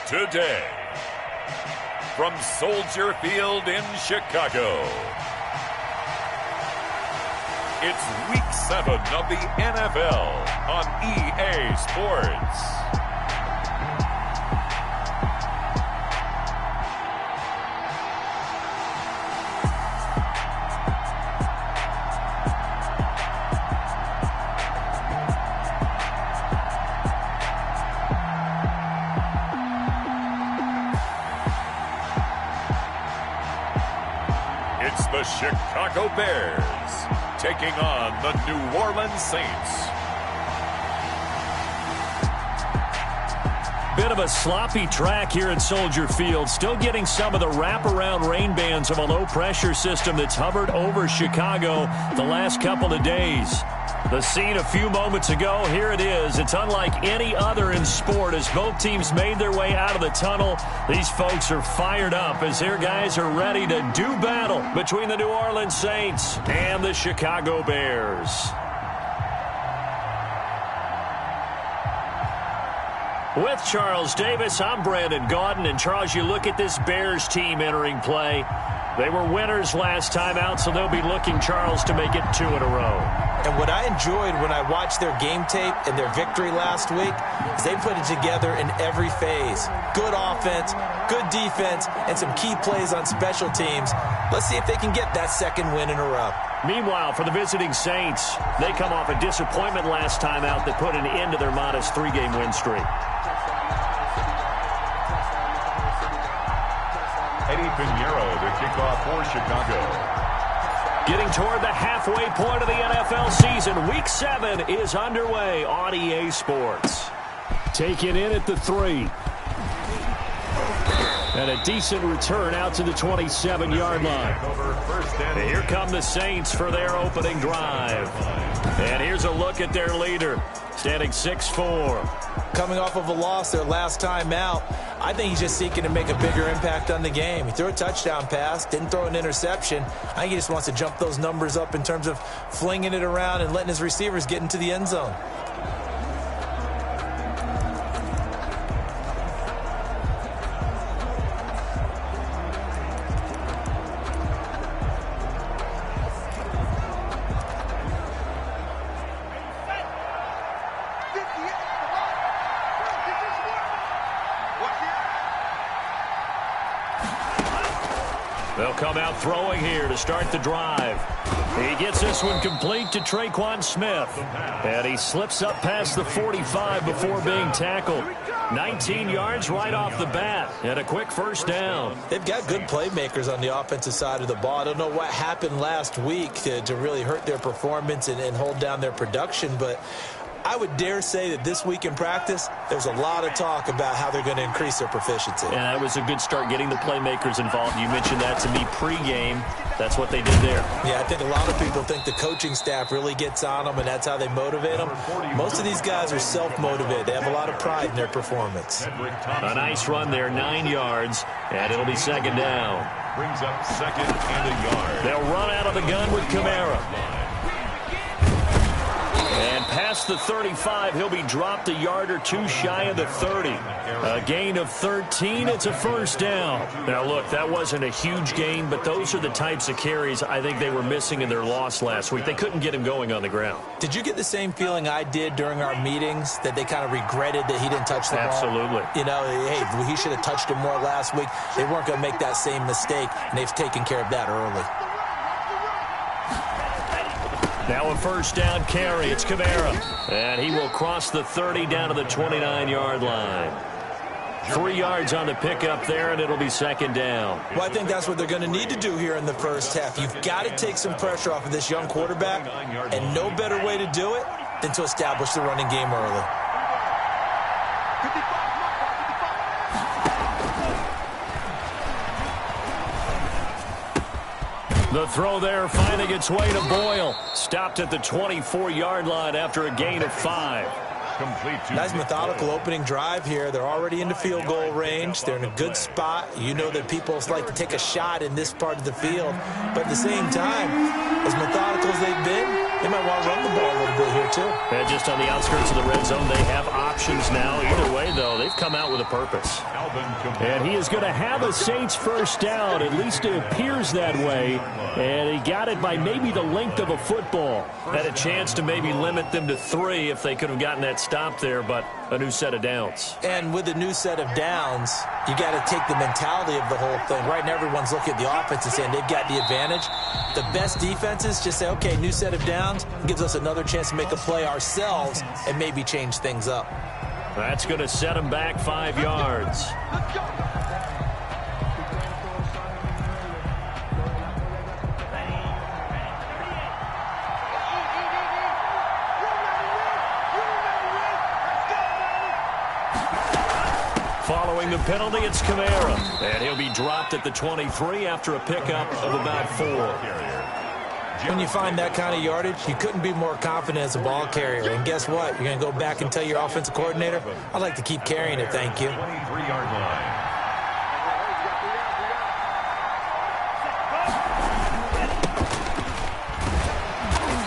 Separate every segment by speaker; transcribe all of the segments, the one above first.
Speaker 1: today. From Soldier Field in Chicago, it's Week 7 of the NFL on EA Sports. It's the Chicago Bears taking on the New Orleans Saints.
Speaker 2: Bit of a sloppy track here at Soldier Field. Still getting some of the wraparound rain bands of a low-pressure system that's hovered over Chicago the last couple of days. The scene a few moments ago, here it is. It's unlike any other in sport as both teams made their way out of the tunnel. These folks are fired up as their guys are ready to do battle between the New Orleans Saints and the Chicago Bears. With Charles Davis, I'm Brandon Gaudin. And Charles, you look at this Bears team entering play. They were winners last time out, so they'll be looking, Charles, to make it 2 in a row.
Speaker 3: And what I enjoyed when I watched their game tape and their victory last week is they put it together in every phase. Good offense, good defense, and some key plays on special teams. Let's see if they can get that second win in a row.
Speaker 2: Meanwhile, for the visiting Saints, they come off a disappointment last time out that put an end to their modest 3-game win streak.
Speaker 1: Eddie Pinheiro to kick off for Chicago.
Speaker 2: Getting toward the halfway point of the NFL season, Week 7 is underway on EA Sports. Taken in at the 3. And a decent return out to the 27-yard line. And here come the Saints for their opening drive. And here's a look at their leader, standing 6'4".
Speaker 3: Coming off of a loss their last time out, I think he's just seeking to make a bigger impact on the game. He threw a touchdown pass, didn't throw an interception. I think he just wants to jump those numbers up in terms of flinging it around and letting his receivers get into the end zone.
Speaker 2: They'll come out throwing here to start the drive. He gets this one complete to Traquan Smith. And he slips up past the 45 before being tackled. 19 yards right off the bat. And a quick first down.
Speaker 3: They've got good playmakers on the offensive side of the ball. I don't know what happened last week to really hurt their performance and hold down their production, but I would dare say that this week in practice, there's a lot of talk about how they're going to increase their proficiency.
Speaker 2: And that was a good start getting the playmakers involved. You mentioned that to me pregame. That's what they did there.
Speaker 3: Yeah, I think a lot of people think the coaching staff really gets on them, and that's how they motivate them. Most of these guys are self-motivated. They have a lot of pride in their performance.
Speaker 2: A nice run there, 9 yards, and it'll be second down.
Speaker 1: Brings up second and a yard.
Speaker 2: They'll run out of the gun with Kamara. And past the 35, he'll be dropped a yard or two shy of the 30. A gain of 13, it's a first down. Now, look, that wasn't a huge gain, but those are the types of carries I think they were missing in their loss last week. They couldn't get him going on the ground.
Speaker 3: Did you get the same feeling I did during our meetings, that they kind of regretted that he didn't touch the ball?
Speaker 2: Absolutely.
Speaker 3: You know, hey, he should have touched it more last week. They weren't going to make that same mistake, and they've taken care of that early.
Speaker 2: Now a first down carry. It's Kamara. And he will cross the 30 down to the 29-yard line. 3 yards on the pickup there, and it'll be second down.
Speaker 3: Well, I think that's what they're going to need to do here in the first half. You've got to take some pressure off of this young quarterback, and no better way to do it than to establish the running game early.
Speaker 2: The throw there finding its way to Boyle. Stopped at the 24-yard line after a gain of 5.
Speaker 3: Nice methodical opening drive here. They're already into field goal range. They're in a good spot. You know that people like to take a shot in this part of the field. But at the same time, as methodical as they've been, they might want to run the ball a little bit here, too.
Speaker 2: And just on the outskirts of the red zone, they have options now. Either way, though, they've come out with a purpose. And he is going to have a Saints first down. At least it appears that way. And he got it by maybe the length of a football. Had a chance to maybe limit them to 3 if they could have gotten that stop there, but a new set of downs.
Speaker 3: And with a new set of downs, you got to take the mentality of the whole thing. Right now, everyone's looking at the offense and saying they've got the advantage. The best defenses just say, okay, new set of downs gives us another chance to make a play ourselves and maybe change things up.
Speaker 2: That's going to set them back 5 yards. Following the penalty, it's Kamara. And he'll be dropped at the 23 after a pickup of about 4.
Speaker 3: When you find that kind of yardage, you couldn't be more confident as a ball carrier. And guess what? You're going to go back and tell your offensive coordinator, I'd like to keep carrying it, thank you.
Speaker 1: 23-yard line.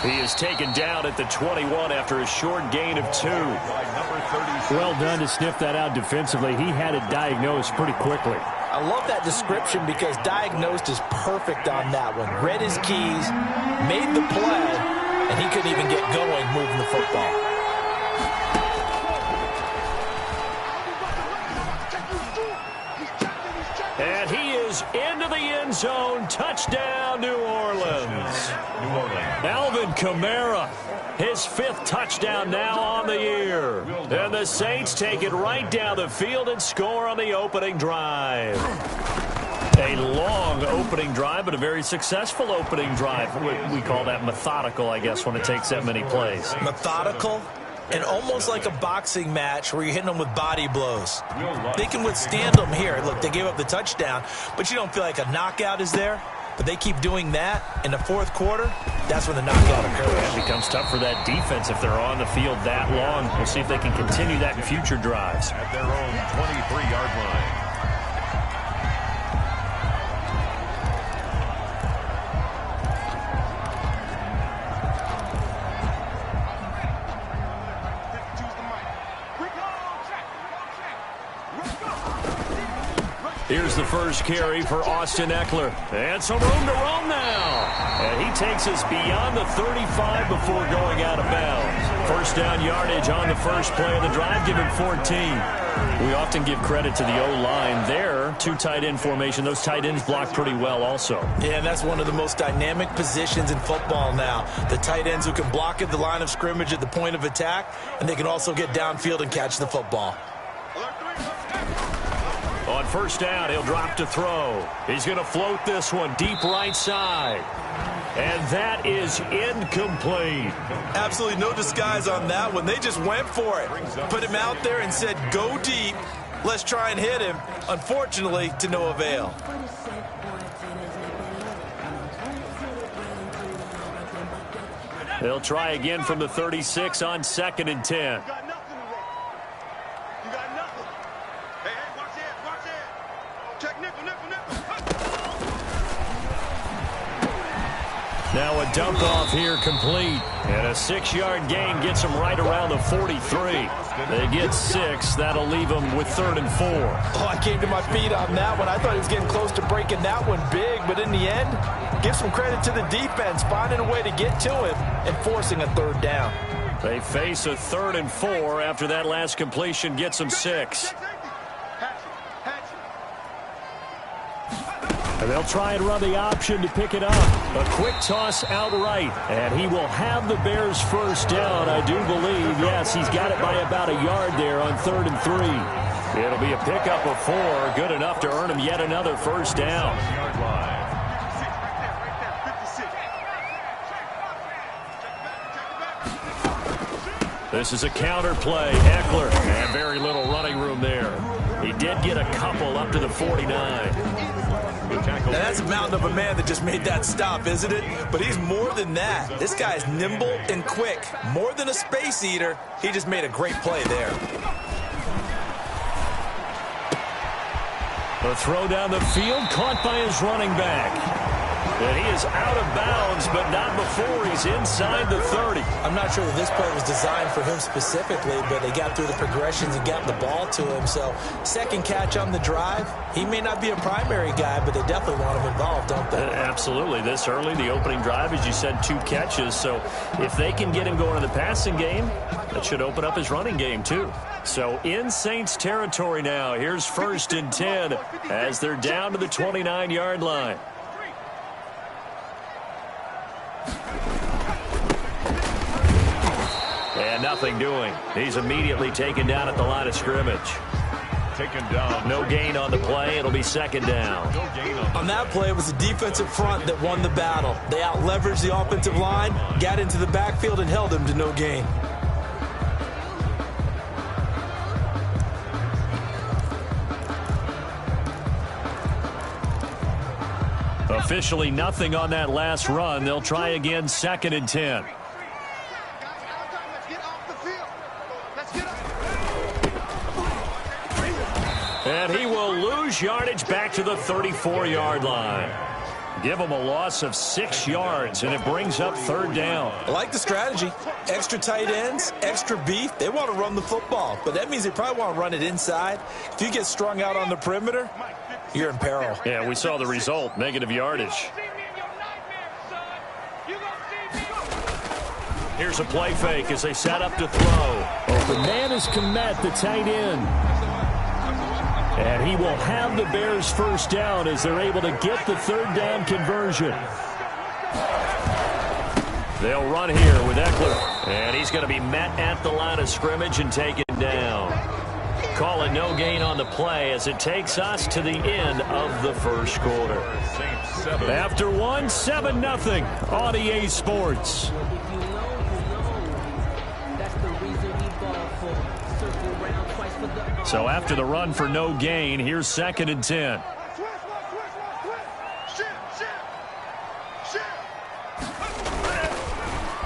Speaker 2: He is taken down at the 21 after a short gain of 2.
Speaker 4: Well done to sniff that out defensively. He had it diagnosed pretty quickly.
Speaker 3: I love that description because diagnosed is perfect on that one. Read his keys, made the play, and he couldn't even get going moving the football.
Speaker 2: And he is into the end zone. Touchdown, New Orleans. Alvin Kamara, his 5th touchdown now on the year. And the Saints take it right down the field and score on the opening drive. A long opening drive, but a very successful opening drive. We call that methodical, I guess, when it takes that many plays.
Speaker 3: Methodical and almost like a boxing match where you're hitting them with body blows. They can withstand them here. Look, they gave up the touchdown, but you don't feel like a knockout is there. But they keep doing that in the 4th quarter. That's when the knockout occurs.
Speaker 2: It becomes tough for that defense if they're on the field that long. We'll see if they can continue that in future drives.
Speaker 1: At their own 23-yard line.
Speaker 2: Here's the first carry for Austin Eckler. And some room to roam now. And he takes us beyond the 35 before going out of bounds. First down yardage on the first play of the drive, give him 14. We often give credit to the O-line there. 2 tight end formation. Those tight ends block pretty well also.
Speaker 3: Yeah, and that's one of the most dynamic positions in football now. The tight ends who can block at the line of scrimmage at the point of attack, and they can also get downfield and catch the football.
Speaker 2: On first down, he'll drop to throw. He's going to float this one deep right side. And that is incomplete.
Speaker 3: Absolutely no disguise on that one. They just went for it. Put him out there and said, go deep. Let's try and hit him. Unfortunately, to no avail.
Speaker 2: They'll try again from the 36 on 2nd and 10. Now a dump off here complete. And a 6-yard gain gets them right around the 43. They get 6. That'll leave them with 3rd and 4.
Speaker 3: Oh, I came to my feet on that one. I thought he was getting close to breaking that one big. But in the end, give some credit to the defense, finding a way to get to him and forcing a 3rd down.
Speaker 2: They face a 3rd and 4 after that last completion gets them 6. And they'll try and run the option to pick it up. A quick toss outright. And he will have the Bears first down, I do believe. Yes, he's got it by about a yard there on 3rd and 3. It'll be a pickup of 4. Good enough to earn him yet another first down. This is a counter play. Eckler, and very little running room there. He did get a couple up to the 49.
Speaker 3: Now that's a mountain of a man that just made that stop, isn't it? But he's more than that. This guy's nimble and quick. More than a space eater. He just made a great play there.
Speaker 2: The throw down the field, caught by his running back. And he is out of bounds, but not before he's inside the 30.
Speaker 3: I'm not sure that this play was designed for him specifically, but they got through the progressions and got the ball to him. So second catch on the drive. He may not be a primary guy, but they definitely want him involved, don't they?
Speaker 2: Absolutely. This early, the opening drive, as you said, 2 catches. So if they can get him going in the passing game, that should open up his running game too. So in Saints territory now. Here's 1st and 10 as they're down to the 29-yard line. And nothing doing. He's immediately taken down at the line of scrimmage.
Speaker 1: Taken down.
Speaker 2: No gain on the play. It'll be 2nd down.
Speaker 3: On that play, it was the defensive front that won the battle. They out-leveraged the offensive line, got into the backfield, and held him to no gain.
Speaker 2: Officially nothing on that last run. They'll try again, 2nd and 10. And he will lose yardage back to the 34-yard line. Give him a loss of 6 yards, and it brings up 3rd down.
Speaker 3: I like the strategy. Extra tight ends, extra beef. They want to run the football, but that means they probably want to run it inside. If you get strung out on the perimeter, you're in peril.
Speaker 2: Yeah, we saw the result, negative yardage. Here's a play fake as they set up to throw.
Speaker 4: Open man is Komet, the tight end. And he will have the Bears 1st down as they're able to get the 3rd down conversion.
Speaker 2: They'll run here with Eckler. And he's going to be met at the line of scrimmage and taken down. Call it no gain on the play as it takes us to the end of the 1st quarter. After 1, 7-0 on EA Sports. So after the run for no gain, here's 2nd and 10.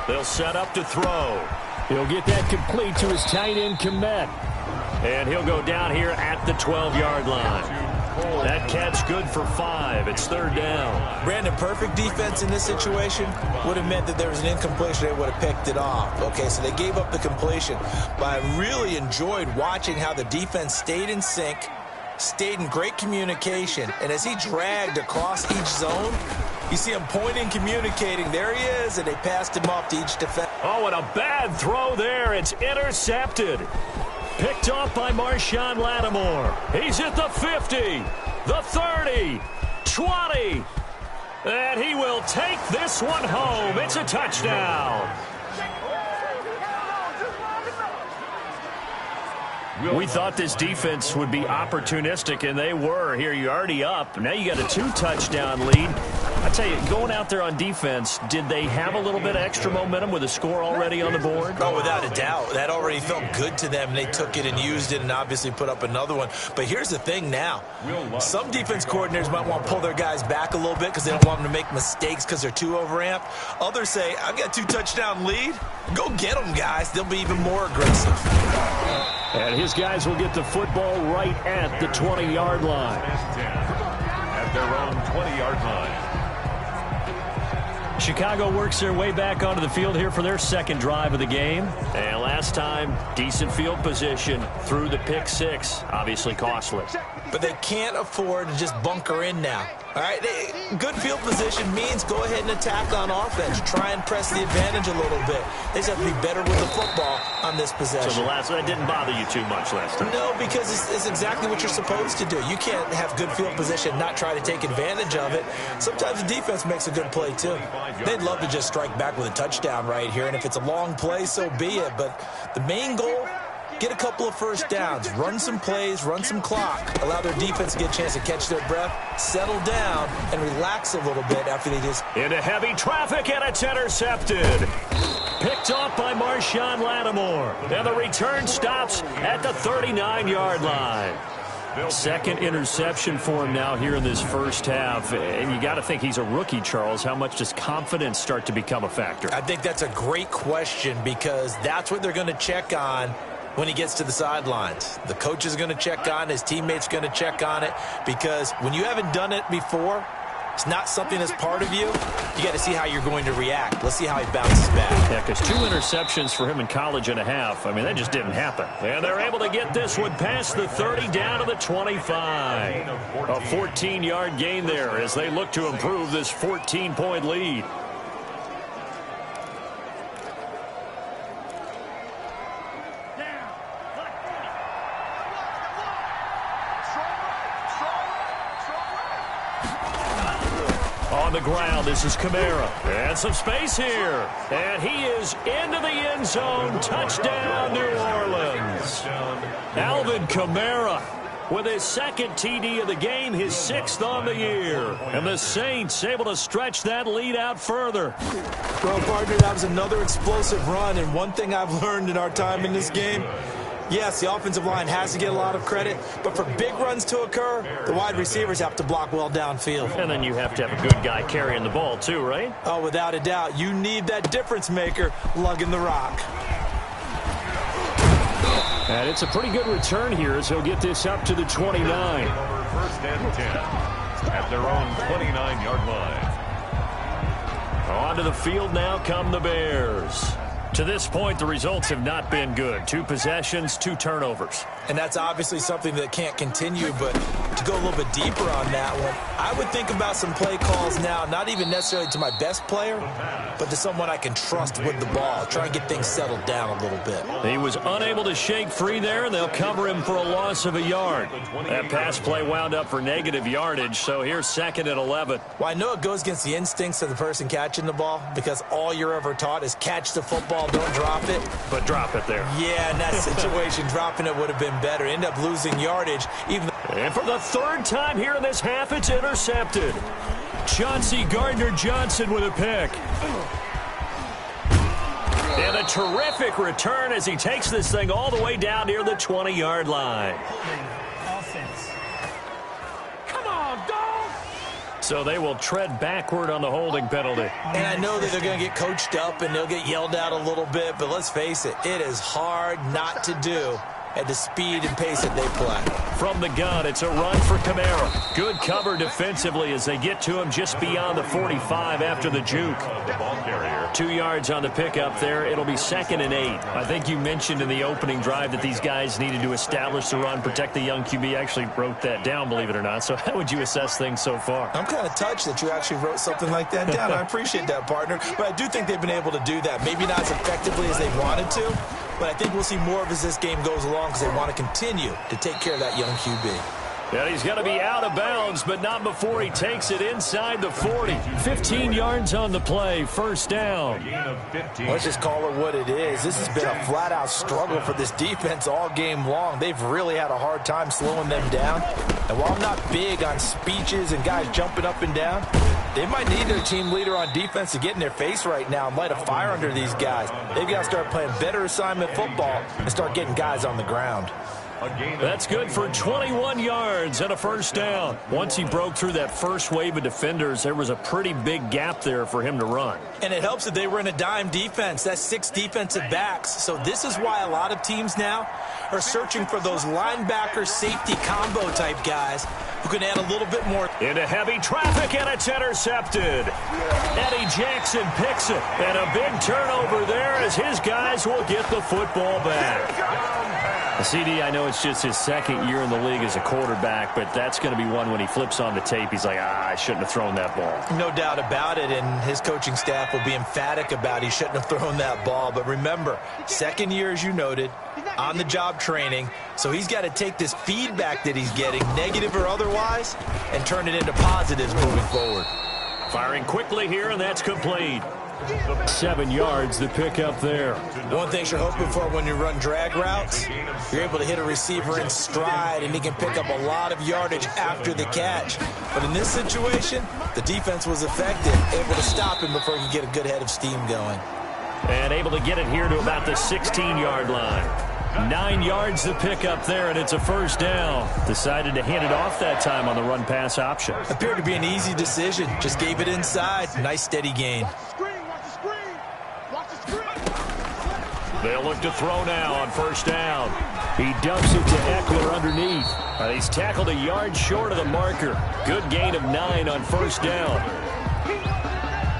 Speaker 2: They'll set up to throw.
Speaker 4: He'll get that complete to his tight end, Komet.
Speaker 2: And he'll go down here at the 12-yard line. That catch good for 5. It's 3rd down.
Speaker 3: Brandon, perfect defense in this situation would have meant that there was an incompletion. They would have picked it off. Okay, so they gave up the completion. But I really enjoyed watching how the defense stayed in sync, stayed in great communication. And as he dragged across each zone, you see him pointing, communicating. There he is, and they passed him off to each defense.
Speaker 2: Oh, and a bad throw there. It's intercepted. Picked off by Marshawn Lattimore. He's at the 50, the 30, 20. And he will take this one home. It's a touchdown. We thought this defense would be opportunistic, and they were. Here, you're already up. Now you got a 2-touchdown lead. I tell you, going out there on defense, did they have a little bit of extra momentum with a score already on the board?
Speaker 3: Oh, without a doubt. That already felt good to them. They took it and used it and obviously put up another one. But here's the thing now. Some defense coordinators might want to pull their guys back a little bit because they don't want them to make mistakes because they're too overamped. Others say, I've got a 2-touchdown lead. Go get them, guys. They'll be even more aggressive.
Speaker 4: And his guys will get the football right at the 20-yard line.
Speaker 1: At their own 20-yard line.
Speaker 2: Chicago works their way back onto the field here for their 2nd drive of the game. And last time, decent field position through the pick 6. Obviously costly.
Speaker 3: But they can't afford to just bunker in now. All right, good field position means go ahead and attack on offense. Try and press the advantage a little bit. They just have to be better with the football on this possession.
Speaker 2: So that didn't bother you too much last time?
Speaker 3: No, because it's exactly what you're supposed to do. You can't have good field position and not try to take advantage of it. Sometimes the defense makes a good play, too. They'd love to just strike back with a touchdown right here, and if it's a long play, so be it. But the main goal, get a couple of 1st downs, run some plays, run some clock, allow their defense to get a chance to catch their breath, settle down, and relax a little bit after they just...
Speaker 2: Into heavy traffic, and it's intercepted. Picked off by Marshawn Lattimore. And the return stops at the 39-yard line. 2nd interception for him now here in this 1st half. And you got to think he's a rookie, Charles. How much does confidence start to become a factor?
Speaker 3: I think that's a great question because that's what they're going to check on when he gets to the sidelines. The coach is going to check on it. His teammates going to check on it because when you haven't done it before, it's not something that's part of you. You got to see how you're going to react. Let's see how he bounces back.
Speaker 2: Yeah, because 2 interceptions for him in college and a half. I mean, that just didn't happen. And they're able to get this one past the 30 down to the 25. A 14-yard gain there as they look to improve this 14-point lead. On the ground, this is Kamara. And some space here. And he is into the end zone. Touchdown, New Orleans. Alvin Kamara with his second TD of the game, his 6th on the year. And the Saints able to stretch that lead out further.
Speaker 3: Well, partner, that was another explosive run. And one thing I've learned in our time in this game, yes, the offensive line has to get a lot of credit, but for big runs to occur, the wide receivers have to block well downfield.
Speaker 2: And then you have to have a good guy carrying the ball too, right?
Speaker 3: Oh, without a doubt. You need that difference maker lugging the rock.
Speaker 4: And it's a pretty good return here as he'll get this up to the 29.
Speaker 1: First and 10 at their own 29-yard line.
Speaker 2: Onto the field now come the Bears. To this point, the results have not been good. 2 possessions, 2 turnovers.
Speaker 3: And that's obviously something that can't continue, but to go a little bit deeper on that one, I would think about some play calls now, not even necessarily to my best player, but to someone I can trust with the ball. Try and get things settled down a little bit.
Speaker 2: He was unable to shake free there, and they'll cover him for a loss of a yard. That pass play wound up for negative yardage, so here's 2nd and 11.
Speaker 3: Well, I know it goes against the instincts of the person catching the ball because all you're ever taught is catch the football, don't drop it.
Speaker 2: But drop it there.
Speaker 3: Yeah, in that situation, dropping it would have been better. End up losing yardage.
Speaker 2: And for the 3rd time here in this half, it's intercepted. Chauncey Gardner-Johnson with a pick. And a terrific return as he takes this thing all the way down near the 20-yard line.
Speaker 3: Come on, dog!
Speaker 2: So they will tread backward on the holding penalty.
Speaker 3: And I know that they're going to get coached up and they'll get yelled at a little bit, but let's face it, it is hard not to do at the speed and pace that they play.
Speaker 2: From the gun, it's a run for Kamara. Good cover defensively as they get to him just beyond the 45 after the juke. 2 yards on the pickup there. It'll be 2nd and 8. I think you mentioned in the opening drive that these guys needed to establish the run, protect the young QB. I actually wrote that down, believe it or not. So how would you assess things so far?
Speaker 3: I'm kind of touched that you actually wrote something like that down. I appreciate that, partner. But I do think they've been able to do that. Maybe not as effectively as they wanted to, but I think we'll see more of as this game goes along because they want to continue to take care of that young QB.
Speaker 2: Yeah, he's going to be out of bounds, but not before he takes it inside the 40. 15 yards on the play, 1st down.
Speaker 3: Let's just call it what it is. This has been a flat-out struggle for this defense all game long. They've really had a hard time slowing them down. And while I'm not big on speeches and guys jumping up and down, they might need their team leader on defense to get in their face right now and light a fire under these guys. They've got to start playing better assignment football and start getting guys on the ground.
Speaker 2: That's good for 21 yards and a 1st down. Once he broke through that first wave of defenders, there was a pretty big gap there for him to run.
Speaker 3: And it helps that they were in a dime defense. That's 6 defensive backs. So this is why a lot of teams now are searching for those linebacker safety combo type guys who can add a little bit more.
Speaker 2: Into heavy traffic, and it's intercepted. Eddie Jackson picks it. And a big turnover there as his guys will get the football back. CD, I know it's just his 2nd year in the league as a quarterback, but that's going to be one when he flips on the tape. He's like, I shouldn't have thrown that ball.
Speaker 3: No doubt about it, and his coaching staff will be emphatic about he shouldn't have thrown that ball. But remember, 2nd year, as you noted, on-the-job training, so he's got to take this feedback that he's getting, negative or otherwise, and turn it into positives moving forward.
Speaker 2: Firing quickly here, and that's complete.
Speaker 4: 7 yards the pickup there.
Speaker 3: One thing you're hoping for when you run drag routes, you're able to hit a receiver in stride and he can pick up a lot of yardage after the catch. But in this situation, the defense was effective, able to stop him before he could get a good head of steam going.
Speaker 2: And able to get it here to about the 16-yard line. 9 yards the pickup there, and it's a 1st down. Decided to hand it off that time on the run-pass option.
Speaker 3: Appeared to be an easy decision. Just gave it inside. Nice steady gain.
Speaker 2: They'll look to throw now on 1st down.
Speaker 4: He dumps it to Eckler underneath. He's tackled a yard short of the marker. Good gain of 9 on first down.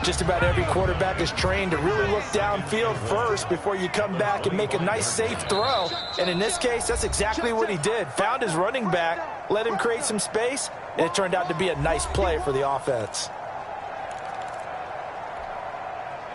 Speaker 3: Just about every quarterback is trained to really look downfield first before you come back and make a nice, safe throw. And in this case, that's exactly what he did. Found his running back, let him create some space, and it turned out to be a nice play for the offense.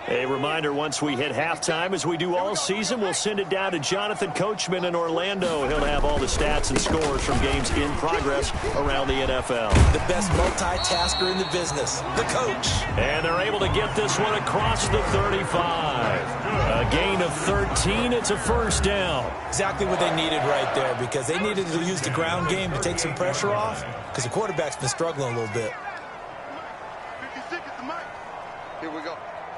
Speaker 4: A reminder, once we hit halftime, as we do all season, we'll send it down to Jonathan Coachman in Orlando. He'll have all the stats and scores from games in progress around the NFL.
Speaker 3: The best multitasker in the business, the coach.
Speaker 4: And they're able to get this one across the 35. A gain of 13. It's a first down.
Speaker 3: Exactly what they needed right there, because they needed to use the ground game to take some pressure off, because the quarterback's been struggling a little bit.
Speaker 5: 56 is the mic. Here we go.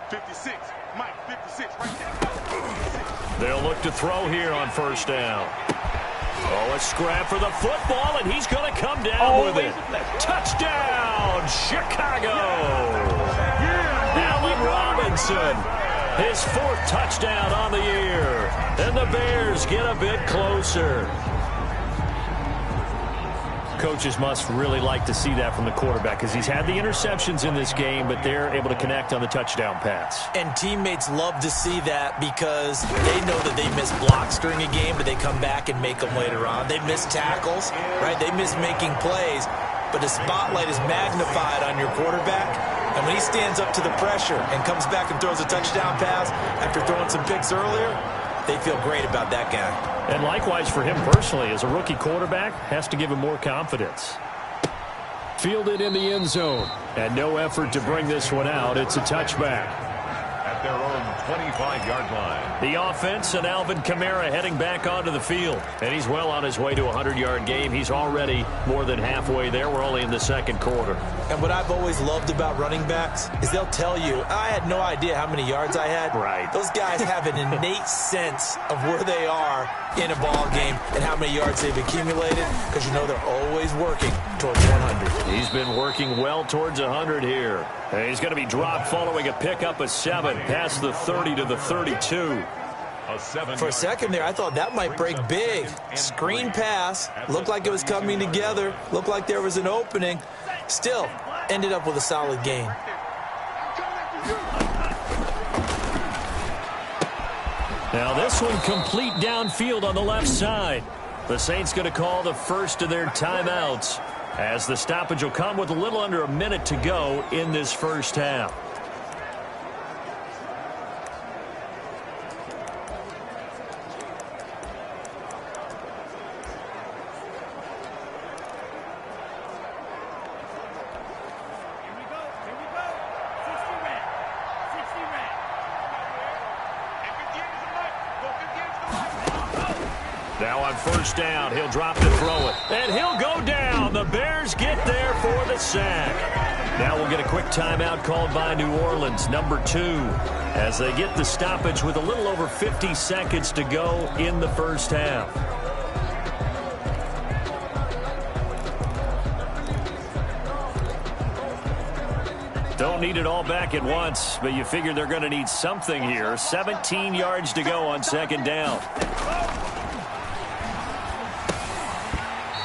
Speaker 5: 56, Mike, 56, right there.
Speaker 4: They'll look to throw here on first down. Oh, a scrap for the football, and he's going to come down with it. Touchdown, Chicago! Allen Robinson, his 4th touchdown on the year. And the Bears get a bit closer. Coaches must really like to see that from the quarterback, because he's had the interceptions in this game, but they're able to connect on the touchdown pass.
Speaker 3: And teammates love to see that, because they know that they miss blocks during a game, but they come back and make them later on. They miss tackles, right? They miss making plays, but the spotlight is magnified on your quarterback. And when he stands up to the pressure and comes back and throws a touchdown pass after throwing some picks earlier, they feel great about that guy.
Speaker 4: And likewise for him personally, as a rookie quarterback, has to give him more confidence. Fielded in the end zone, and no effort to bring this one out. It's a touchback.
Speaker 1: At their own 25-yard line.
Speaker 4: The offense and Alvin Kamara heading back onto the field. And he's well on his way to a 100-yard game. He's already more than halfway there. We're only in the second quarter.
Speaker 3: And what I've always loved about running backs is they'll tell you, I had no idea how many yards I had.
Speaker 4: Right.
Speaker 3: Those guys have an innate sense of where they are in a ball game and how many yards they've accumulated, because you know they're always working towards 100.
Speaker 4: He's been working well towards 100 here. And he's going to be dropped following a pickup of 7 past the 30 to the 32.
Speaker 3: For a second there, I thought that might break big. Screen pass. Looked like it was coming together. Looked like there was an opening. Still, ended up with a solid gain.
Speaker 4: Now this one complete downfield on the left side. The Saints going to call the first of their timeouts, as the stoppage will come with a little under a minute to go in this first half. Now on first down, he'll drop to throw it. And he'll go down. The Bears get there for the sack. Now we'll get a quick timeout called by New Orleans, number 2, as they get the stoppage with a little over 50 seconds to go in the first half. Don't need it all back at once, but you figure they're going to need something here. 17 yards to go on second down.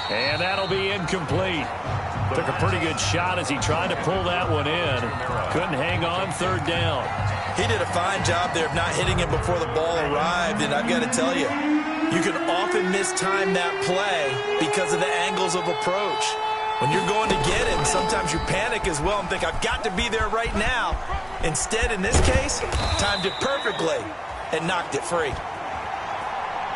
Speaker 4: And that'll be incomplete. Took a pretty good shot as he tried to pull that one in. Couldn't hang on third down.
Speaker 3: He did a fine job there of not hitting him before the ball arrived, and I've got to tell you, you can often mistime that play because of the angles of approach. When you're going to get him, sometimes you panic as well and think, I've got to be there right now. Instead, in this case, timed it perfectly and knocked it free.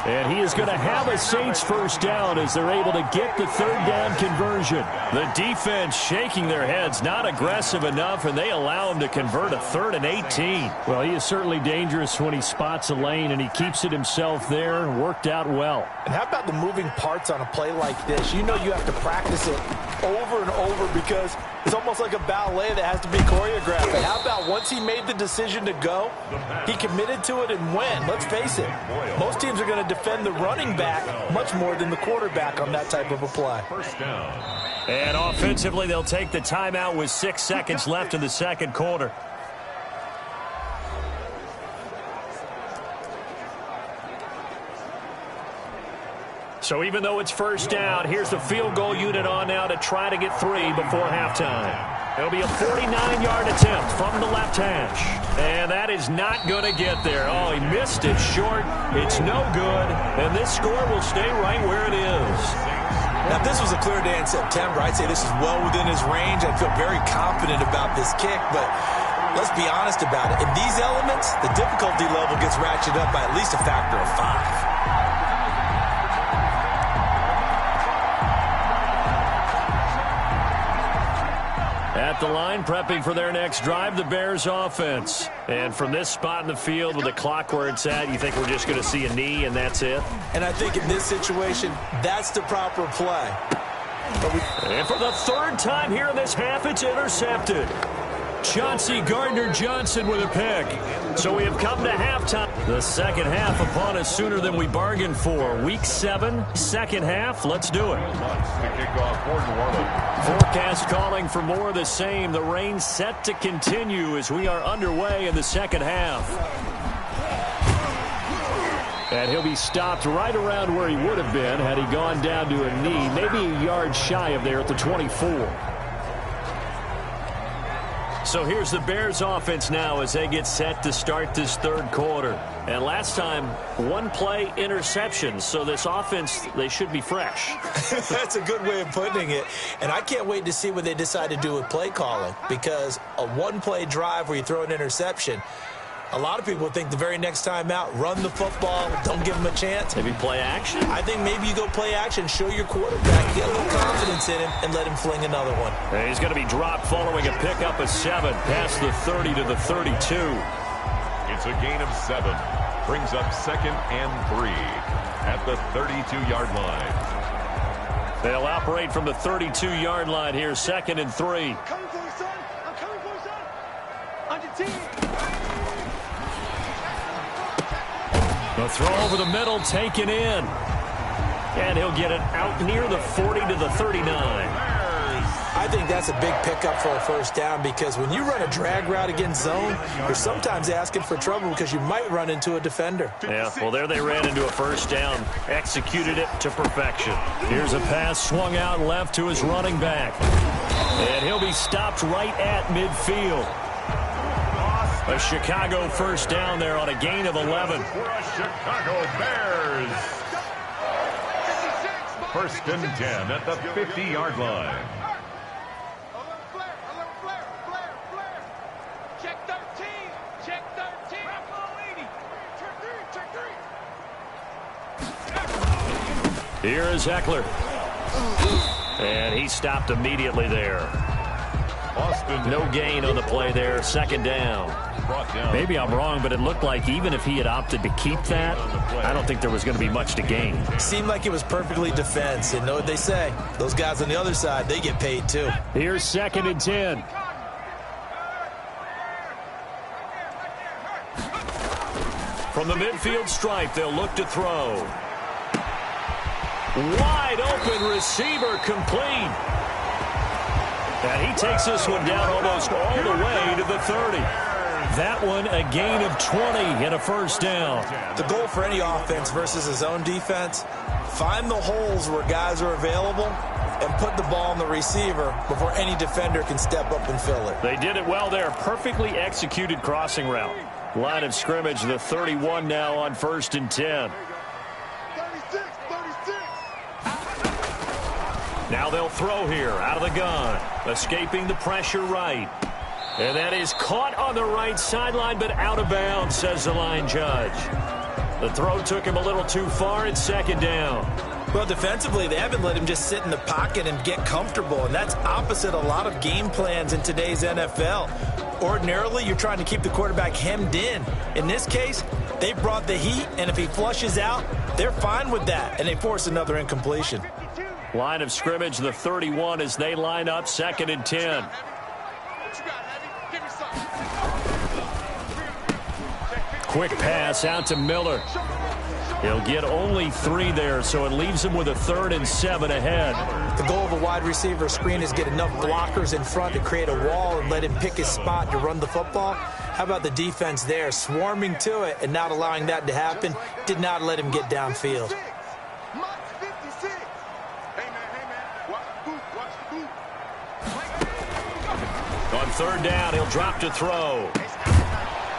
Speaker 4: And he is going to have a Saints first down as they're able to get the third down conversion. The defense shaking their heads, not aggressive enough, and they allow him to convert a 3rd and 18. Well, he is certainly dangerous when he spots a lane, and he keeps it himself there. Worked out well.
Speaker 3: And how about the moving parts on a play like this? You know you have to practice it over and over because it's almost like a ballet that has to be choreographed. And how about once he made the decision to go, he committed to it and went. Let's face it, most teams are going to defend the running back much more than the quarterback on that type of a play.
Speaker 1: First down.
Speaker 4: And offensively, they'll take the timeout with 6 seconds left in the second quarter. So even though it's first down, here's the field goal unit on now to try to get 3 before halftime. It'll be a 49-yard attempt from the left hash. And that is not going to get there. Oh, he missed it short. It's no good. And this score will stay right where it is.
Speaker 3: Now, if this was a clear day in September, I'd say this is well within his range. I'd feel very confident about this kick, but let's be honest about it. In these elements, the difficulty level gets ratcheted up by at least a factor of 5.
Speaker 4: At the line, prepping for their next drive, the Bears offense. And from this spot in the field with the clock where it's at, you think we're just going to see a knee and that's it?
Speaker 3: And I think in this situation, that's the proper play.
Speaker 4: And for the third time here in this half, it's intercepted. Chauncey Gardner-Johnson with a pick. So we have come to halftime. The second half upon us sooner than we bargained for. Week 7, second half. Let's do it. Forecast calling for more of the same. The rain set to continue as we are underway in the second half. And he'll be stopped right around where he would have been had he gone down to a knee, maybe a yard shy of there at the 24. So here's the Bears offense now as they get set to start this third quarter. And last time, one play interception. So this offense, they should be fresh.
Speaker 3: That's a good way of putting it. And I can't wait to see what they decide to do with play calling, because a one-play drive where you throw an interception, a lot of people think the very next time out, run the football, don't give them a chance.
Speaker 4: Maybe play action?
Speaker 3: I think maybe you go play action, show your quarterback, get a little confidence in him, and let him fling another one.
Speaker 4: And he's going to be dropped following a pickup of 7, past the 30 to the 32.
Speaker 1: It's a gain of 7. Brings up 2nd and 3 at the 32-yard line.
Speaker 4: They'll operate from the 32-yard line here, 2nd and 3.
Speaker 5: Coming for you, son. I'm coming for you, son. On your team.
Speaker 4: The throw over the middle, taken in. And he'll get it out near the 40 to the 39.
Speaker 3: I think that's a big pickup for a first down, because when you run a drag route against zone, you're sometimes asking for trouble because you might run into a defender.
Speaker 4: Yeah, well, there they ran into a first down. Executed it to perfection. Here's a pass swung out left to his running back. And he'll be stopped right at midfield. A Chicago first down there on a gain of 11.
Speaker 1: For a Chicago Bears. 1st and 10 at the 50-yard line.
Speaker 5: Check 13. Check 13. Check 3.
Speaker 4: Here is Eckler. And he stopped immediately there. No gain on the play there. 2nd down. Maybe I'm wrong, but it looked like even if he had opted to keep that, I don't think there was going to be much to gain.
Speaker 3: Seemed like it was perfectly defense. And know what they say? Those guys on the other side, they get paid too.
Speaker 4: Here's 2nd and 10. From the midfield stripe, they'll look to throw. Wide open receiver, complete. And he takes this one down almost all the way to the 30. That one a gain of 20 and a first down.
Speaker 3: The goal for any offense versus his own defense, find the holes where guys are available and put the ball on the receiver before any defender can step up and fill it.
Speaker 4: They did it well there. Perfectly executed crossing route. Line of scrimmage, the 31 now on 1st and 10.
Speaker 5: 36.
Speaker 4: Now they'll throw here out of the gun. Escaping the pressure right. And that is caught on the right sideline, but out of bounds, says the line judge. The throw took him a little too far. It's 2nd down.
Speaker 3: Well, defensively, they haven't let him just sit in the pocket and get comfortable, and that's opposite a lot of game plans in today's NFL. Ordinarily, you're trying to keep the quarterback hemmed in. In this case, they brought the heat, and if he flushes out, they're fine with that, and they force another incompletion.
Speaker 4: Line of scrimmage, the 31 as they line up, 2nd and 10. Quick pass out to Miller. He'll get only 3 there, so it leaves him with a 3rd and 7 ahead.
Speaker 3: The goal of a wide receiver screen is get enough blockers in front to create a wall and let him pick his spot to run the football. How about the defense there, swarming to it and not allowing that to happen? Did not let him get downfield.
Speaker 2: third down, he'll drop to throw.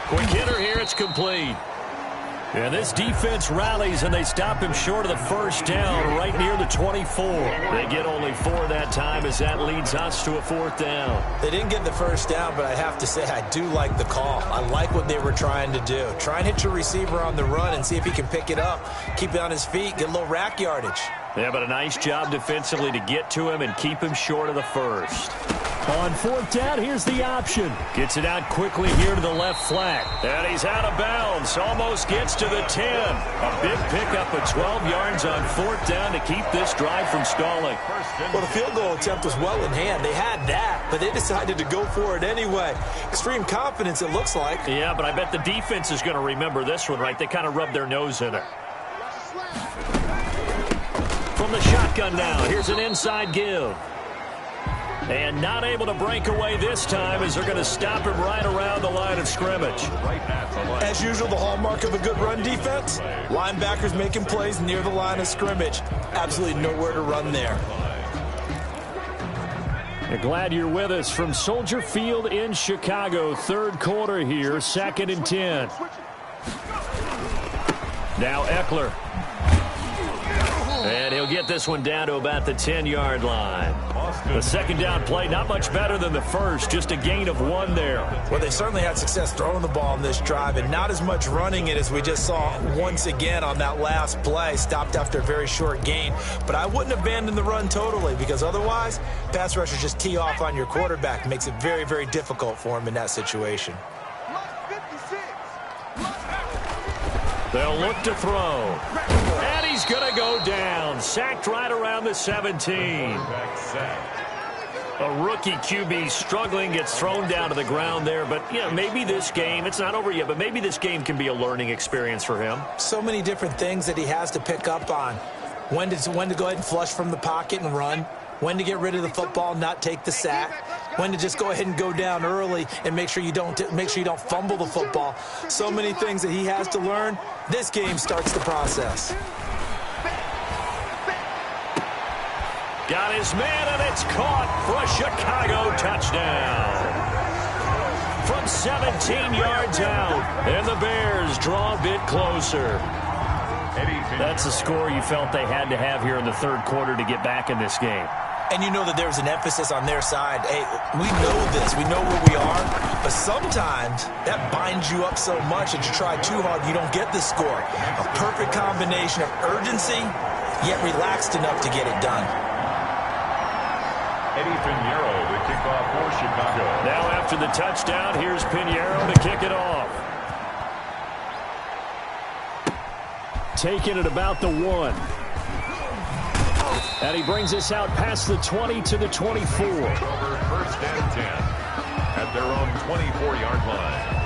Speaker 2: Quick hitter here, it's complete. And this defense rallies, and they stop him short of the first down right near the 24. They get only 4 that time as that leads us to a 4th down.
Speaker 3: They didn't get the first down, but I have to say I do like the call. I like what they were trying to do. Try and hit your receiver on the run and see if he can pick it up, keep it on his feet, get a little rack yardage.
Speaker 2: Yeah, but a nice job defensively to get to him and keep him short of the first.
Speaker 4: On 4th down, here's the option.
Speaker 2: Gets it out quickly here to the left flat. And he's out of bounds. Almost gets to the 10. A big pickup of 12 yards on 4th down to keep this drive from stalling.
Speaker 3: Well, the field goal attempt was well in hand. They had that, but they decided to go for it anyway. Extreme confidence, it looks like.
Speaker 2: Yeah, but I bet the defense is going to remember this one, right? They kind of rubbed their nose in it. From the shotgun now, here's an inside give. And not able to break away this time as they're going to stop him right around the line of scrimmage.
Speaker 3: As usual, the hallmark of a good run defense, linebackers making plays near the line of scrimmage. Absolutely nowhere to run there.
Speaker 4: Glad you're with us from Soldier Field in Chicago. 3rd quarter here, 2nd and 10.
Speaker 2: Now Eckler. And he'll get this one down to about the 10-yard line. The 2nd down play, not much better than the first, just a gain of 1 there.
Speaker 3: Well, they certainly had success throwing the ball in this drive, and not as much running it as we just saw once again on that last play. Stopped after a very short gain. But I wouldn't abandon the run totally, because otherwise, pass rushers just tee off on your quarterback. It makes it very, very difficult for him in that situation.
Speaker 2: They'll look to throw. And he's going to go down. Sacked right around the 17. A rookie QB struggling, gets thrown down to the ground there. But, yeah, maybe this game, it's not over yet, but maybe this game can be a learning experience for him.
Speaker 3: So many different things that he has to pick up on. When to go ahead and flush from the pocket and run. When to get rid of the football, not take the sack. When to just go ahead and go down early and make sure you don't fumble the football. So many things that he has to learn. This game starts the process.
Speaker 2: Got his man, and it's caught for a Chicago touchdown. From 17 yards out, and the Bears draw a bit closer. That's a score you felt they had to have here in the 3rd quarter to get back in this game.
Speaker 3: And you know that there's an emphasis on their side. Hey, we know this. We know where we are. But sometimes that binds you up so much that you try too hard, you don't get the score. A perfect combination of urgency, yet relaxed enough to get it done.
Speaker 1: Eddie Pinheiro, the kickoff for Chicago.
Speaker 2: Now after the touchdown, here's Pinheiro to kick it off.
Speaker 4: Taking it about the 1. And he brings us out past the 20 to the 24.
Speaker 1: 1st and 10 at their own 24-yard line.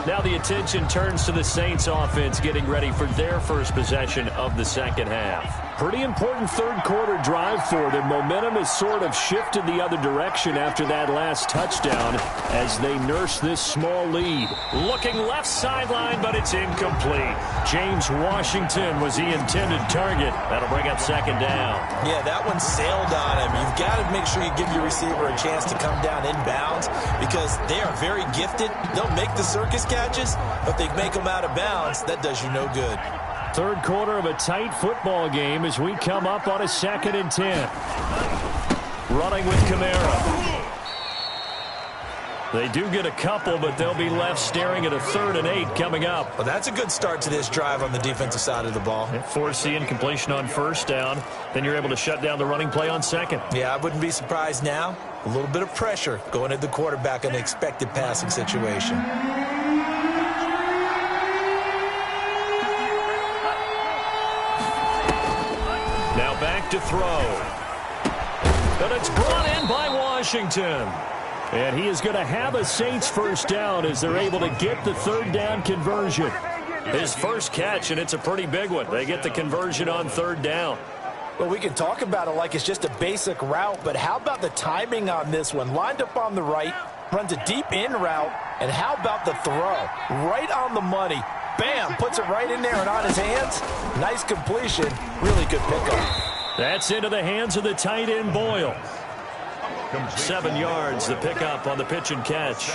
Speaker 2: Now the attention turns to the Saints offense getting ready for their first possession of the 2nd half.
Speaker 4: Pretty important 3rd quarter drive for them. Momentum has sort of shifted the other direction after that last touchdown as they nurse this small lead.
Speaker 2: Looking left sideline, but it's incomplete. James Washington was the intended target. That'll bring up 2nd down.
Speaker 3: Yeah, that one sailed on him. You've got to make sure you give your receiver a chance to come down inbounds because they are very gifted. They'll make the circus catches, but they make them out of bounds. That does you no good.
Speaker 4: 3rd quarter of a tight football game as we come up on a 2nd and 10.
Speaker 2: Running with Kamara. They do get a couple, but they'll be left staring at a 3rd and 8 coming up.
Speaker 3: Well, that's a good start to this drive on the defensive side of the ball.
Speaker 2: Force the incompletion on 1st down. Then you're able to shut down the running play on 2nd.
Speaker 3: Yeah, I wouldn't be surprised now. A little bit of pressure going at the quarterback in an expected passing situation.
Speaker 2: Now back to throw. And it's brought in by Washington.
Speaker 4: And he is going to have a Saints 1st down as they're able to get the 3rd down conversion.
Speaker 2: His first catch, and it's a pretty big one. They get the conversion on 3rd down.
Speaker 3: Well, we can talk about it like it's just a basic route, but how about the timing on this one? Lined up on the right, runs a deep in route, and how about the throw? Right on the money. Bam, puts it right in there and on his hands. Nice completion, really good pickup.
Speaker 4: That's into the hands of the tight end Boyle.
Speaker 2: 7 yards, the pickup on the pitch and catch.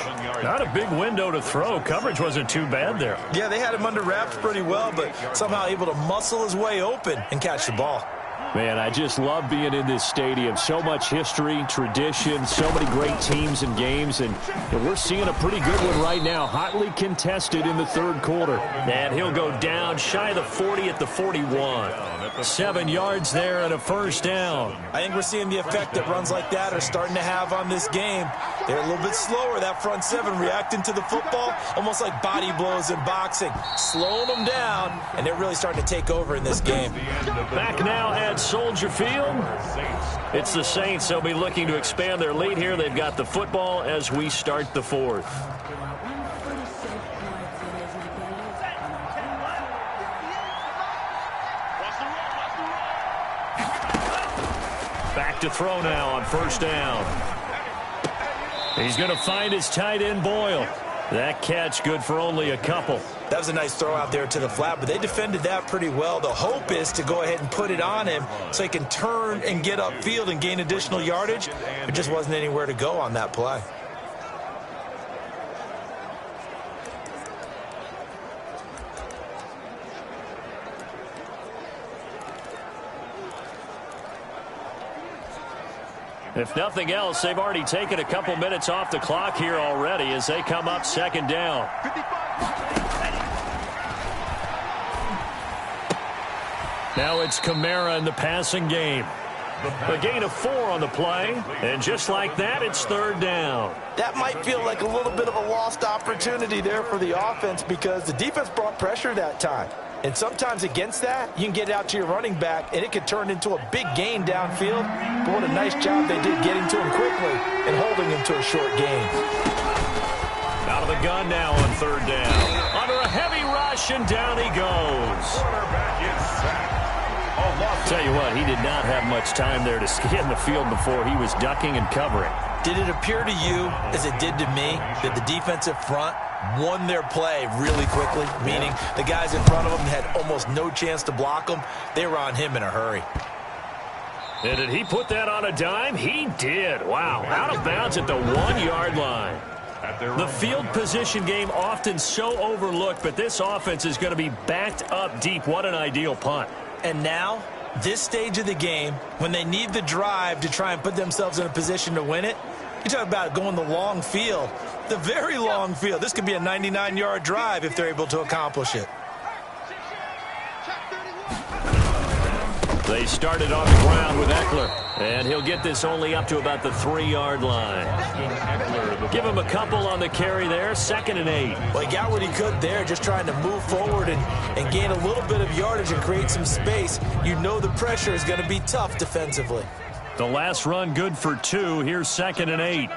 Speaker 4: Not a big window to throw. Coverage wasn't too bad there.
Speaker 3: Yeah, they had him under wraps pretty well, but somehow able to muscle his way open and catch the ball.
Speaker 4: Man, I just love being in this stadium. So much history, tradition, so many great teams and games, and we're seeing a pretty good one right now. Hotly contested in the third quarter.
Speaker 2: And he'll go down shy of the 40 at the 41. 7 yards there and a first down.
Speaker 3: I think we're seeing the effect that runs like that are starting to have on this game. They're a little bit slower, that front seven, reacting to the football, almost like body blows in boxing, slowing them down, and they're really starting to take over in this game.
Speaker 2: Back now at Soldier Field. It's the Saints. They'll be looking to expand their lead here. They've got the football as we start the fourth. Back to throw now on first down. He's going to find his tight end, Boyle. That catch good for only a couple.
Speaker 3: That was a nice throw out there to the flat, but they defended that pretty well. The hope is to go ahead and put it on him so he can turn and get upfield and gain additional yardage. There just wasn't anywhere to go on that play.
Speaker 2: If nothing else, they've already taken a couple minutes off the clock here already as they come up second down. Now it's Kamara in the passing game. A gain of 4 on the play, and just like that, it's third down.
Speaker 3: That might feel like a little bit of a lost opportunity there for the offense because the defense brought pressure that time. And sometimes against that, you can get it out to your running back, and it could turn into a big gain downfield. But what a nice job they did getting to him quickly and holding him to a short gain.
Speaker 2: Out of the gun now on third down. Under a heavy rush, and down he goes. Tell you what, he did not have much time there to scan the field before he was ducking and covering.
Speaker 3: Did it appear to you, as it did to me, that the defensive front won their play really quickly, meaning the guys in front of them had almost no chance to block him? They were on him in a hurry.
Speaker 2: And did he put that on a dime? He did. Wow, out of bounds at the 1-yard line. The field position game often so overlooked, but this offense is going to be backed up deep. What an ideal punt.
Speaker 3: And now, this stage of the game, when they need the drive to try and put themselves in a position to win it, you talk about going the long field, the very long field. This could be a 99-yard drive if they're able to accomplish it.
Speaker 2: They started on the ground with Eckler, and he'll get this only up to about the 3-yard line. Give him a couple on the carry there, 2nd and 8.
Speaker 3: Well, he got what he could there, just trying to move forward and gain a little bit of yardage and create some space. You know the pressure is going to be tough defensively.
Speaker 2: The last run good for 2. Here's 2nd and 8.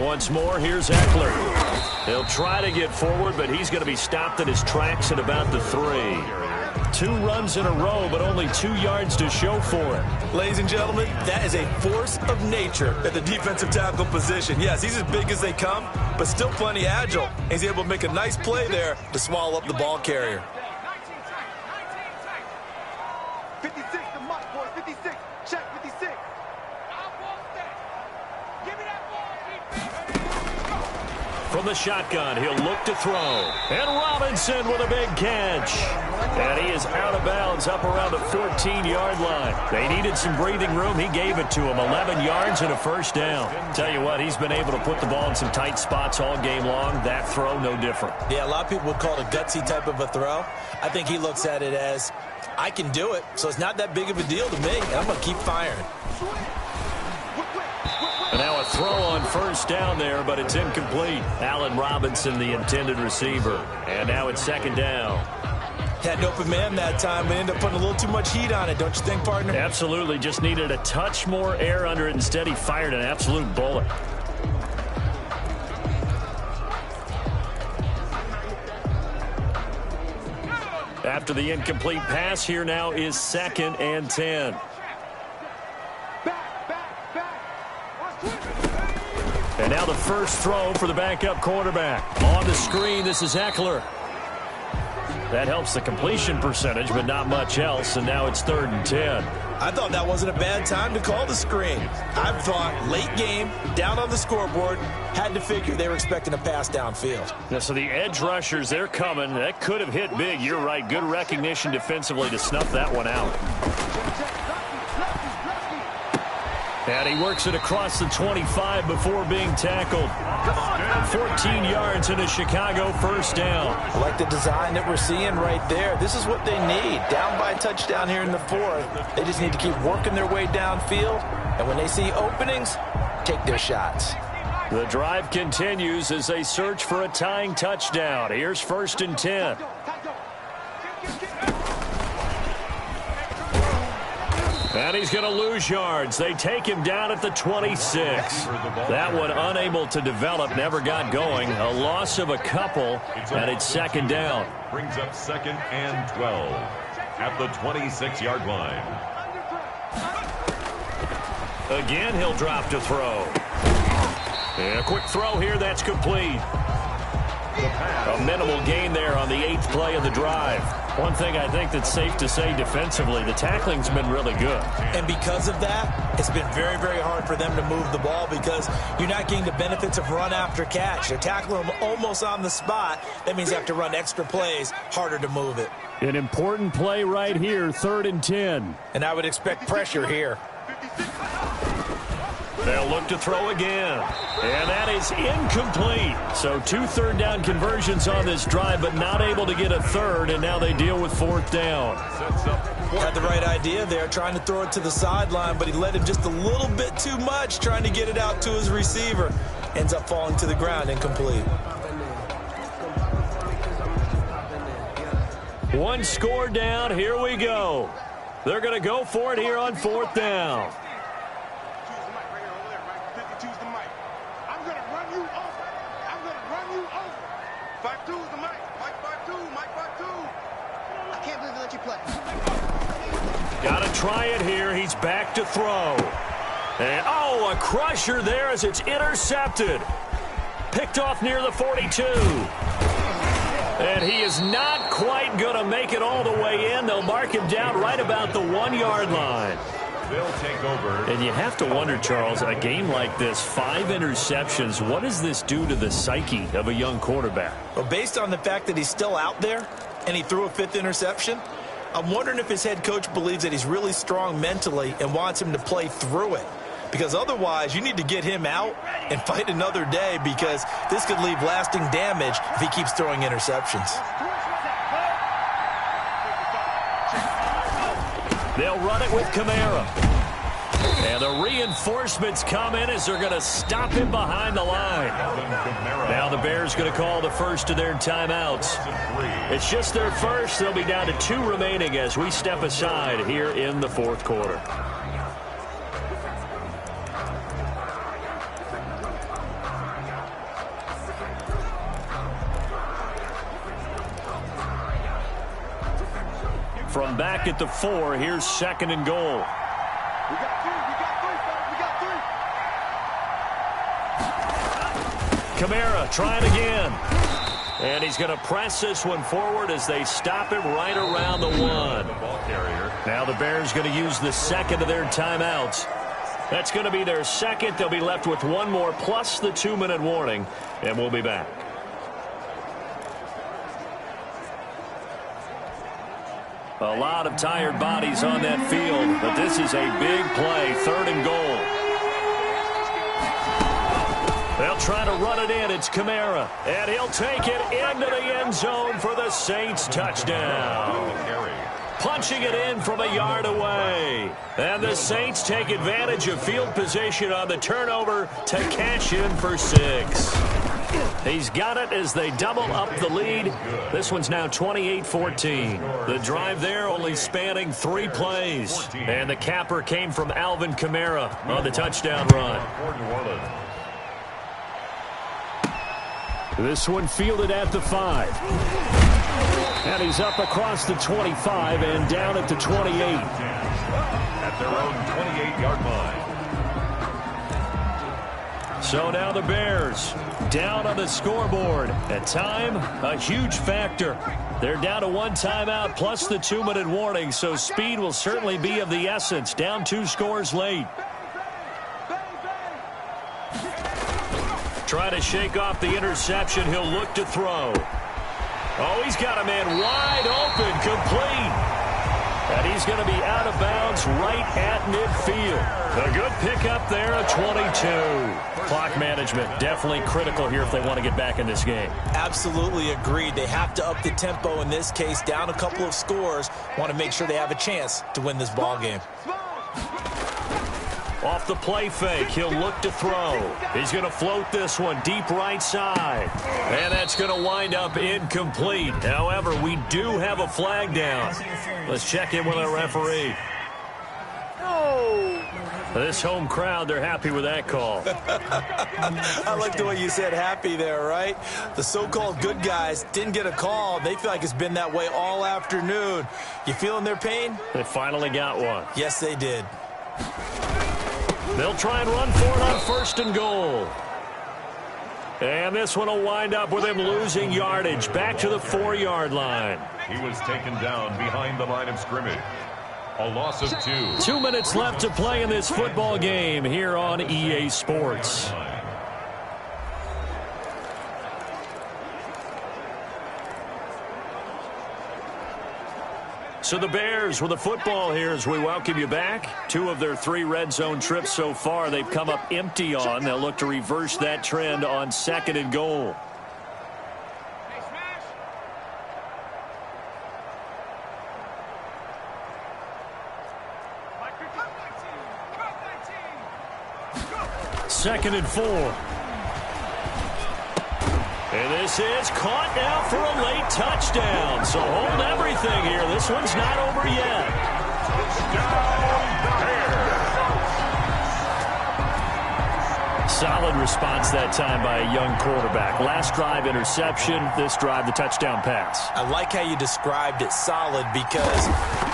Speaker 2: Once more, here's Eckler. He'll try to get forward, but he's going to be stopped in his tracks at about the 3. 2 runs in a row, but only 2 yards to show for it.
Speaker 3: Ladies and gentlemen, that is a force of nature at the defensive tackle position. Yes, he's as big as they come, but still plenty agile. He's able to make a nice play there to swallow up the ball carrier.
Speaker 5: 56, the mark, boy, 56. Check 56.
Speaker 2: From the shotgun, he'll look to throw. And Robinson with a big catch. And he is out of bounds up around the 14-yard line. They needed some breathing room. He gave it to him. 11 yards and a first down. Tell you what, he's been able to put the ball in some tight spots all game long. That throw, no different.
Speaker 3: Yeah, a lot of people would call it a gutsy type of a throw. I think he looks at it as, I can do it, so it's not that big of a deal to me, and I'm going to keep firing.
Speaker 2: And now a throw on first down there, but it's incomplete. Allen Robinson, the intended receiver. And now it's 2nd down.
Speaker 3: Had an open man that time, but ended up putting a little too much heat on it, don't you think, partner?
Speaker 2: Absolutely. Just needed a touch more air under it. Instead, he fired an absolute bullet. After the incomplete pass, here now is 2nd and 10. And now the first throw for the backup quarterback. On the screen, this is Eckler. That helps the completion percentage, but not much else, and now it's 3rd and 10.
Speaker 3: I thought that wasn't a bad time to call the screen. I thought late game, down on the scoreboard, had to figure they were expecting a pass downfield.
Speaker 4: Now, so the edge rushers, they're coming. That could have hit big. You're right. Good recognition defensively to snuff that one out. And he works it across the 25 before being tackled. 14 yards and a Chicago first down.
Speaker 3: I like the design that we're seeing right there. This is what they need. Down by a touchdown here in the fourth. They just need to keep working their way downfield. And when they see openings, take their shots.
Speaker 4: The drive continues as they search for a tying touchdown. Here's 1st and 10. And he's going to lose yards. They take him down at the 26. That one unable to develop, never got going. A loss of a couple, and it's 2nd down.
Speaker 1: Brings up 2nd and 12 at the 26-yard line.
Speaker 4: Again, he'll drop to throw. And a quick throw here, that's complete. A minimal gain there on the 8th play of the drive. One thing I think that's safe to say defensively, the tackling's been really good.
Speaker 3: And because of that, it's been very, very hard for them to move the ball because you're not getting the benefits of run after catch. They're tackling them almost on the spot. That means they have to run extra plays, harder to move it.
Speaker 4: An important play right here, 3rd and 10.
Speaker 3: And I would expect pressure here.
Speaker 4: They'll look to throw again. And that is incomplete. So 2 third down conversions on this drive, but not able to get a third, and now they deal with 4th down.
Speaker 3: Had the right idea there, trying to throw it to the sideline, but he let him just a little bit too much, trying to get it out to his receiver. Ends up falling to the ground, incomplete.
Speaker 4: One score down, here we go. They're going to go for it here on 4th down. Got to try it here. He's back to throw. And, oh, a crusher there as it's intercepted. Picked off near the 42. And he is not quite going to make it all the way in. They'll mark him down right about the 1-yard line.
Speaker 1: They'll take over.
Speaker 4: And you have to wonder, Charles, a game like this, 5 interceptions, what does this do to the psyche of a young quarterback?
Speaker 3: Well, based on the fact that he's still out there and he threw a 5th interception, I'm wondering if his head coach believes that he's really strong mentally and wants him to play through it. Because otherwise, you need to get him out and fight another day because this could leave lasting damage if he keeps throwing interceptions.
Speaker 4: They'll run it with Kamara. And the reinforcements come in as they're going to stop him behind the line. Now the Bears going to call the first of their timeouts. It's just their first. They'll be down to 2 remaining as we step aside here in the 4th quarter. From back at the 4, here's 2nd and goal. Kamara trying again. And he's going to press this one forward as they stop him right around the 1. Now the Bears going to use the 2nd of their timeouts. That's going to be their 2nd. They'll be left with 1 more plus the 2-minute warning. And we'll be back. A lot of tired bodies on that field, but this is a big play, 3rd and goal. They'll try to run it in. It's Kamara, and he'll take it into the end zone for the Saints touchdown. Punching it in from a yard away. And the Saints take advantage of field position on the turnover to cash in for 6. He's got it as they double up the lead. This one's now 28-14. The drive there only spanning 3 plays. And the capper came from Alvin Kamara on the touchdown run. This one fielded at the 5. And he's up across the 25 and down at the 28.
Speaker 1: At their own 28-yard line.
Speaker 2: So now the Bears down on the scoreboard. At time, a huge factor. They're down to 1 timeout plus the 2-minute warning, so speed will certainly be of the essence. Down 2 scores late. Trying to shake off the interception. He'll look to throw. Oh, he's got a man wide open, complete. And he's going to be out of bounds right at midfield. A good pickup there, a 22. Clock management definitely critical here if they want to get back in this game.
Speaker 3: Absolutely agreed. They have to up the tempo in this case, down a couple of scores. Want to make sure they have a chance to win this ball game.
Speaker 2: Off the play fake, he'll look to throw. He's going to float this one deep right side. And that's going to wind up incomplete. However, we do have a flag down. Let's check in with our referee. This home crowd, they're happy with that call.
Speaker 3: I like the way you said happy there, right? The so-called good guys didn't get a call. They feel like it's been that way all afternoon. You feeling their pain?
Speaker 2: They finally got one.
Speaker 3: Yes, they did.
Speaker 2: They'll try and run for it on 1st and goal. And this one will wind up with him losing yardage back to the 4-yard line.
Speaker 1: He was taken down behind the line of scrimmage. A loss of 2.
Speaker 2: 2 minutes left to play in this football game here on EA Sports. So the Bears with the football here as we welcome you back. 2 of their 3 red zone trips so far they've come up empty on. They'll look to reverse that trend on 2nd and goal. Second and 4. And this is caught now for a late touchdown. So hold everything here. This one's not over yet. Solid response that time by a young quarterback. Last drive interception. This drive the touchdown pass.
Speaker 3: I like how you described it solid because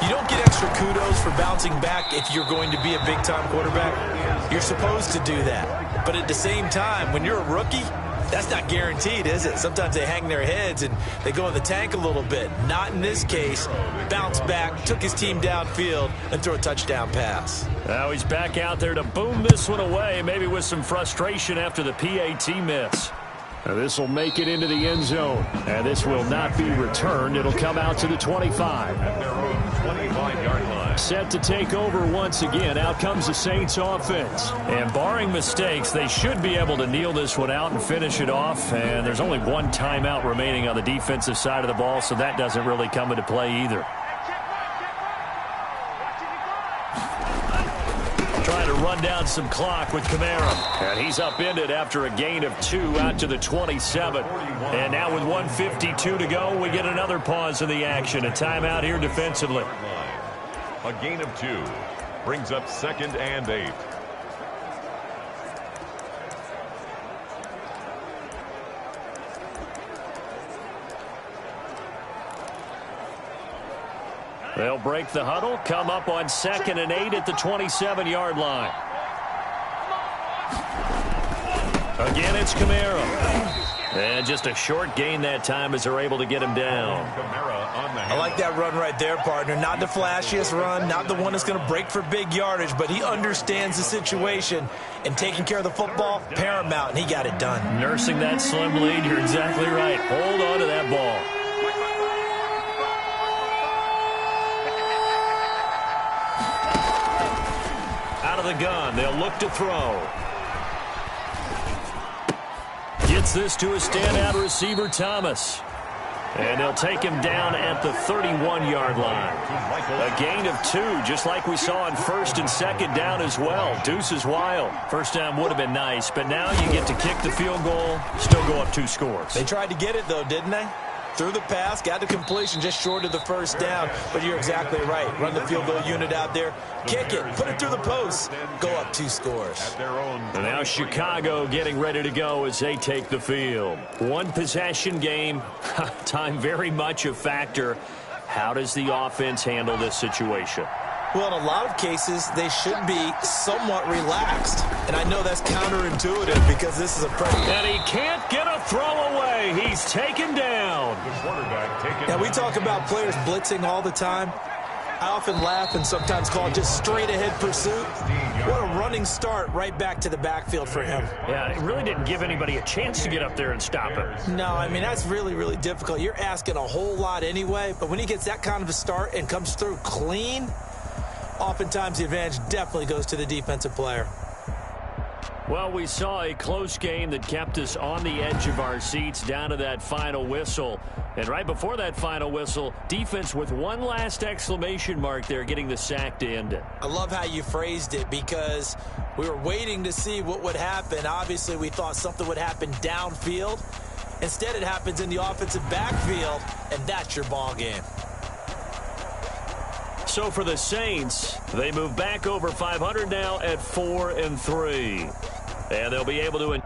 Speaker 3: you don't get extra kudos for bouncing back if you're going to be a big-time quarterback. You're supposed to do that. But at the same time, when you're a rookie, that's not guaranteed, is it? Sometimes they hang their heads and they go in the tank a little bit. Not in this case. Bounced back, took his team downfield, and threw a touchdown pass.
Speaker 2: Now he's back out there to boom this one away, maybe with some frustration after the PAT miss. Now this will make it into the end zone. And this will not be returned. It'll come out to the 25.
Speaker 1: At their own 25-yard line.
Speaker 2: Set to take over once again. Out comes the Saints offense. And barring mistakes, they should be able to kneel this one out and finish it off. And there's only 1 timeout remaining on the defensive side of the ball, so that doesn't really come into play either. Trying to run down some clock with Kamara. And he's upended after a gain of 2 out to the 27. And now with 1:52 to go, we get another pause in the action. A timeout here defensively.
Speaker 1: A gain of 2 brings up 2nd and 8.
Speaker 2: They'll break the huddle, come up on 2nd and 8 at the 27-yard line. Again, it's Kamara. And just a short gain that time as they're able to get him down.
Speaker 3: I like that run right there, partner. Not the flashiest run, not the one that's going to break for big yardage, but he understands the situation, and taking care of the football, paramount, and he got it done.
Speaker 2: Nursing that slim lead, you're exactly right. Hold on to that ball. Out of the gun, they'll look to throw. Gets this to a standout receiver, Thomas. And they'll take him down at the 31-yard line. A gain of 2, just like we saw on 1st and 2nd down as well. Deuce is wild. First down would have been nice, but now you get to kick the field goal, still go up 2 scores.
Speaker 3: They tried to get it, though, didn't they? Threw the pass, got the completion just short of the first down. But you're exactly right. Run the field goal unit out there. Kick it. Put it through the post. Go up 2 scores.
Speaker 2: And now Chicago getting ready to go as they take the field. 1 possession game. Time very much a factor. How does the offense handle this situation?
Speaker 3: Well, in a lot of cases, they should be somewhat relaxed. And I know that's counterintuitive because this is a pressure.
Speaker 4: And he can't get a throw away. He's taken down.
Speaker 1: The quarterback taken.
Speaker 3: Yeah, we talk about players blitzing all the time. I often laugh and sometimes call it just straight-ahead pursuit. What a running start right back to the backfield for him.
Speaker 4: Yeah, it really didn't give anybody a chance to get up there and stop him.
Speaker 3: No, I mean, that's really, really difficult. You're asking a whole lot anyway, but when he gets that kind of a start and comes through clean, oftentimes the advantage definitely goes to the defensive player.
Speaker 4: Well, we saw a close game that kept us on the edge of our seats down to that final whistle. And right before that final whistle, defense with one last exclamation mark there, getting the sack to end it.
Speaker 3: I love how you phrased it because we were waiting to see what would happen. Obviously, we thought something would happen downfield. Instead, it happens in the offensive backfield, and that's your ball game.
Speaker 4: So for the Saints, they move back over 500 now at 4-3. And they'll be able to...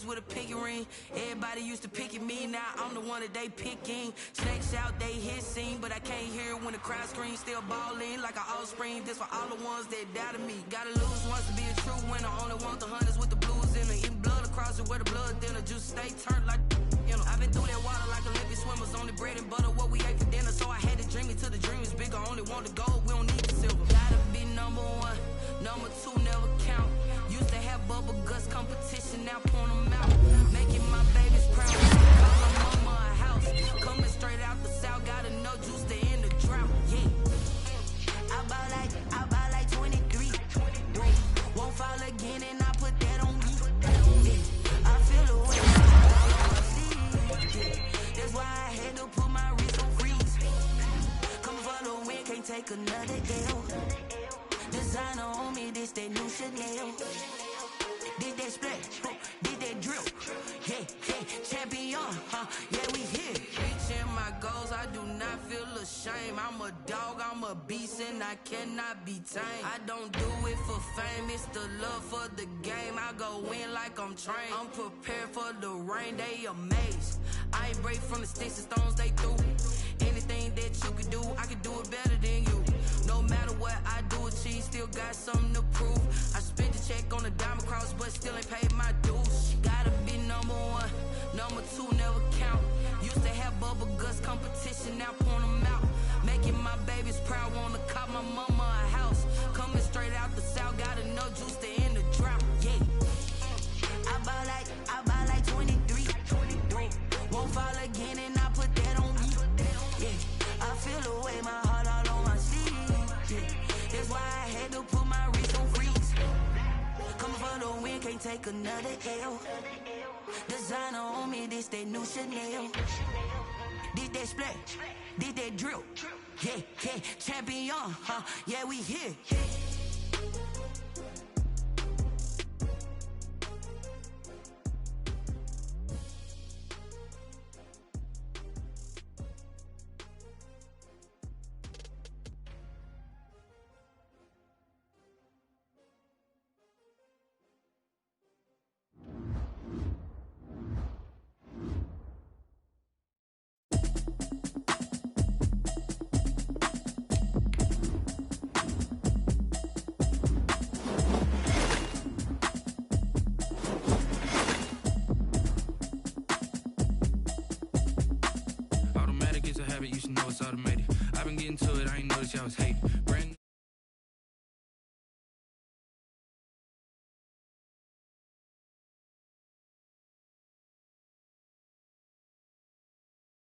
Speaker 6: With a pinky ring, everybody used to pick at me. Now I'm the one that they picking. Snakes out, they hit scene, but I can't hear when the crowd screams. Still balling like an offspring. This for all the ones that doubted me. Gotta lose once to be a true winner. Only want the hunters with the blues in it. Eating blood across it where the blood thinner. Juice stay turned like you know. I've been through that water like Olympic swimmers. Only bread and butter what we ate for dinner. So I had to dream it till the dream is bigger. Only want the gold, we don't need the silver. Gotta be number one, number two never count. Used to have bubble guts competition, now point them out. Making my babies proud. Call my mama a house. Coming straight out the south, gotta know juice to end the drought. Yeah. I buy like take another L. Designer on me, this that new Chanel. Did that splash, did that drill. Yeah, champion, yeah, we here. Reaching my goals, I do not feel ashamed. I'm a dog, I'm a beast, and I cannot be tamed. I don't do it for fame, it's the love for the game. I go in like I'm trained. I'm prepared for the rain, they amazed. I ain't break from the sticks and stones they threw. Anything that you could do, I could do it better than you. No matter what I do achieve, still got something to prove. I spent the check on the diamond cross, but still ain't paid my dues. Gotta be number one, number two never count. Used to have bubble guts competition, now point them out. Making my babies proud, wanna cop my mama a house. Coming straight out the south, got enough juice to end the drought. Yeah, I buy like 23. Won't fall again, and I put that on me. Yeah, I feel the way, my heart all on my sleeve. Yeah, that's why I had to put my wrist on freeze. Coming for the win, can't take another L. Designer on me, this that new Chanel. Did that splash, did that drill. Yeah, champion, yeah, we here.
Speaker 7: You should know it's automated. I've been getting to it,